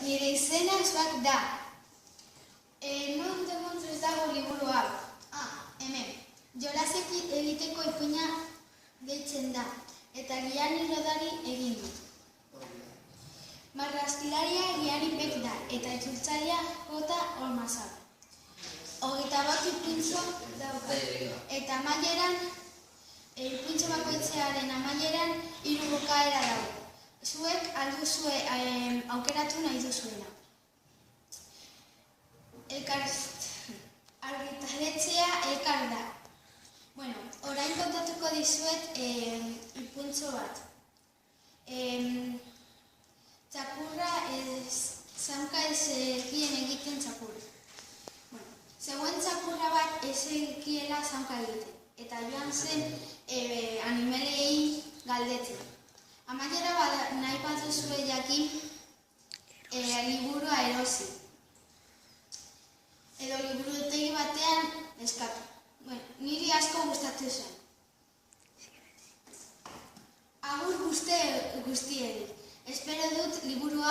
nire izena Esbak da. Non demontrez dago liburu hau? Hemen. Jolasek egiteko ipuina deitzen da, eta Gianni Rodari egin du. Marrazkilaria Gianni Pek da, eta itzultzailea Jota Ormazar. 21 ipuintxo dauka, eta amaieran, ipuintxo bakoitzearen amaieran 3 bukaera dago. Zuek alduzue aukeratu nahi duzuena. Argitaletxea Elkar da. Orain kontatuko dizuet ipuintxo bat. Txakurra zaunka ezekien egiten txakurra. Zegoen txakurra bat ezekiela zaunka egiten, eta joan zen animalei galdetzen. Amaiera nahi bat duzue jakin liburua erosi. Edo liburutegi batean eskatu. Niri asko gustatu zen. Agur guztiei. Espero dut liburua